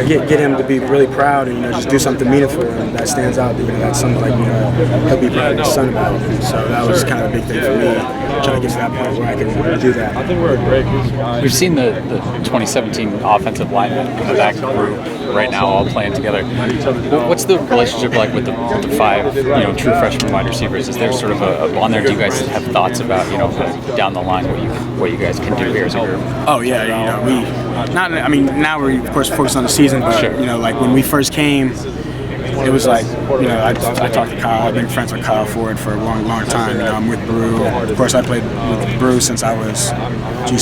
get him to be really proud and just do something meaningful, and that stands out. That's something like he'll be proud of his son about. So that was kind of a big thing for me, trying to get to that point where I can do that. I think we're great. We've seen the 2017 offensive linemen of that group right now all playing together. What's the relationship like with the 5 true freshman wide receivers? Is there sort of a bond there? Do you guys have thoughts about down the line what you guys can do here as a group? Oh yeah, now we're of course focused on the season, but sure. Like when we first came, it was like, I talked to Kyle. I've been friends with Kyle Ford for a long time. I'm with Brew. Of course, I played with Brew since I was,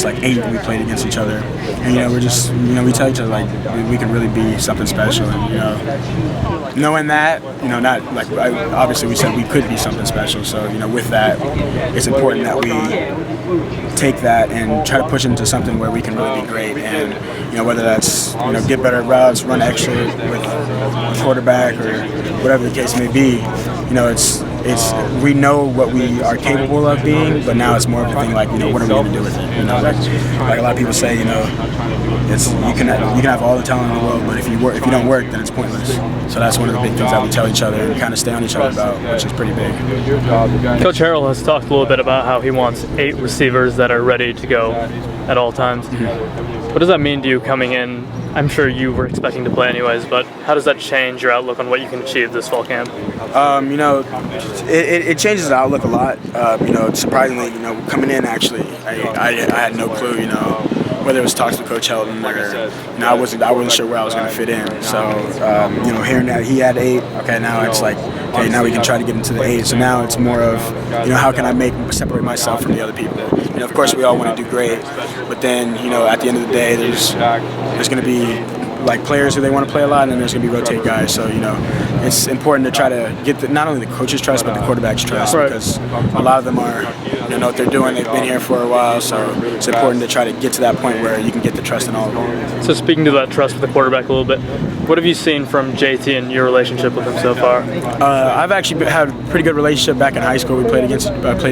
like 8. We played against each other, and we're just, we tell each other like we can really be something special, and knowing that, not like obviously we said we could be something special. So with that, it's important that we take that and try to push it into something where we can really be great, and whether that's get better at routes, run extra with a quarterback, or whatever the case may be. It's we know what we are capable of being, but now it's more of a thing like what are we going to do with it? Like a lot of people say, it's you can have all the talent in the world, but if you don't work, then it's pointless. So that's one of the big things that we tell each other and kind of stay on each other about, which is pretty big. Coach Harrell has talked a little bit about how he wants 8 receivers that are ready to go at all times. What does that mean to you coming in? I'm sure you were expecting to play anyways, but how does that change your outlook on what you can achieve this fall camp? It changes the outlook a lot. Surprisingly, coming in actually, I had no clue, whether it was talks with Coach Helton or I wasn't sure where I was going to fit in. So, hearing that he had 8, okay, now it's like, okay, now we can try to get into the 8. So now it's more of, how can I separate myself from the other people? Of course, we all want to do great, but then, at the end of the day, there's going to be like players who they want to play a lot, and then there's going to be rotate guys. So it's important to try to get not only the coach's trust but the quarterback's trust, because a lot of them are know what they're doing. They've been here for a while, so it's important to try to get to that point where you can get the trust in all of them. So speaking to that trust with the quarterback a little bit, what have you seen from JT and your relationship with him so far? I've actually had a pretty good relationship back in high school. We played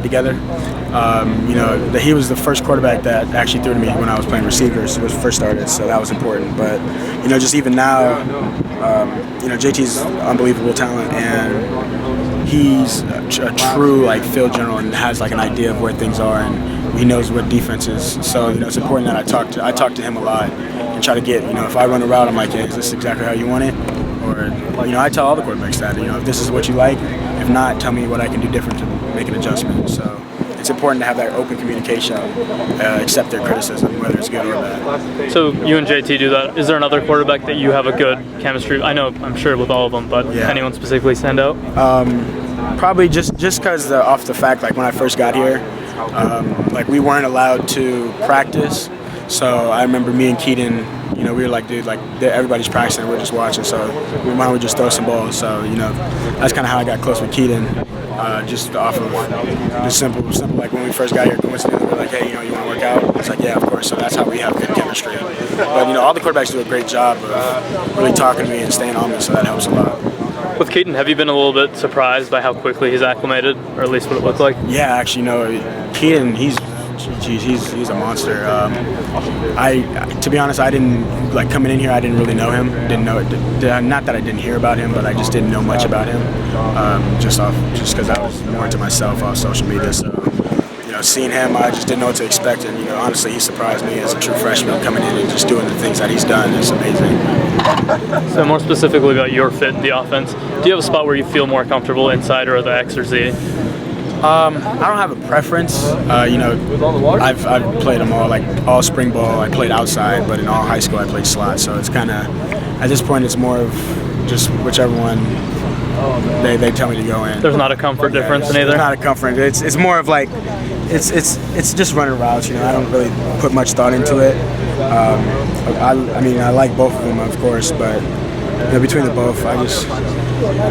together. He was the first quarterback that actually threw to me when I was playing receivers. Was first started, so that was important. But just even now, JT's unbelievable talent, and he's a true field general and has an idea of where things are, and he knows what defense is. So it's important that I talk to him a lot and try to get if I run a route, I'm like, hey, is this exactly how you want it? Or I tell all the quarterbacks that if this is what you like, if not, tell me what I can do different to make an adjustment. So it's important to have that open communication, accept their criticism, whether it's good or bad. So you and JT do that. Is there another quarterback that you have a good chemistry? I'm sure with all of them, but anyone specifically stand out? Probably just because off the fact, when I first got here, we weren't allowed to practice. So I remember me and Keaton, we were like, dude, everybody's practicing, we're just watching, so why don't we just throw some balls? So, that's kind of how I got close with Keaton, just off of just simple, when we first got here, coincidentally, we're like, hey, you want to work out? It's like, yeah, of course, so that's how we have good chemistry. But, all the quarterbacks do a great job of really talking to me and staying on me, so that helps a lot. With Keaton, have you been a little bit surprised by how quickly he's acclimated, or at least what it looked like? Yeah, actually, Keaton, he's a monster. To be honest, I didn't coming in here. I didn't really know him. Didn't know it. Not that I didn't hear about him, but I just didn't know much about him. Just because I was more into myself off social media. So seeing him, I just didn't know what to expect. And honestly, he surprised me as a true freshman coming in and just doing the things that he's done. It's amazing. So more specifically about your fit in the offense, do you have a spot where you feel more comfortable inside or the X or Z? I don't have a preference. I've played them all spring ball. I played outside, but in all high school I played slot. So it's kind of at this point it's more of just whichever one they tell me to go in. There's not a comfort difference in either. There's not a comfort. It's more of it's just running routes. I don't really put much thought into it. I like both of them, of course, but between the both, I just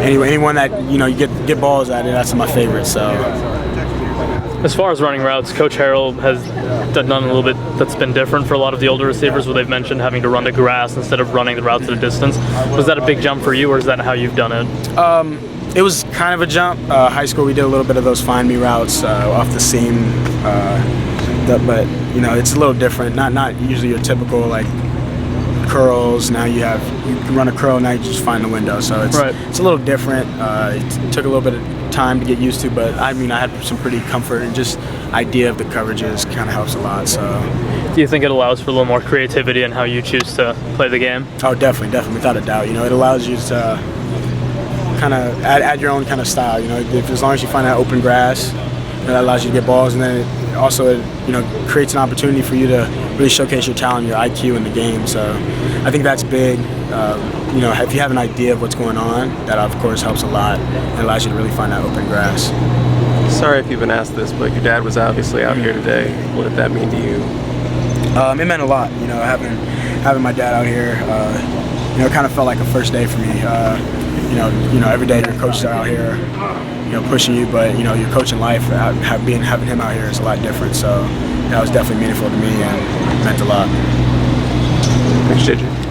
anyone that you get balls at it, that's my favorite. So as far as running routes, Coach Harrell has done a little bit that's been different for a lot of the older receivers, where they've mentioned having to run to grass instead of running the routes at a distance. Was that a big jump for you, or is that how you've done it? It was kind of a jump. High school, we did a little bit of those find me routes off the seam, but it's a little different. Not usually your typical curls. Now you can run a curl. Now you just find the window. So it's a little different. It took a little bit of time to get used to, but I mean, I had some pretty comfort, and just idea of the coverages kind of helps a lot. So, do you think it allows for a little more creativity in how you choose to play the game? Oh, definitely, without a doubt. You know, it allows you to kind of add your own kind of style. You know, as long as you find that open grass, that allows you to get balls, and then it also, you know, creates an opportunity for you to really showcase your talent, your IQ in the game. So I think that's big. You know, if you have an idea of what's going on, that of course helps a lot. It allows you to really find that open grass. Sorry if you've been asked this, but your dad was obviously out here today. What did that mean to you? It meant a lot. You know, having my dad out here, you know, it kind of felt like a first day for me. You know, every day your coaches are out here, you know, pushing you, but you know, your coaching life, having him out here is a lot different. So that was definitely meaningful to me and meant a lot. Thanks, JJ.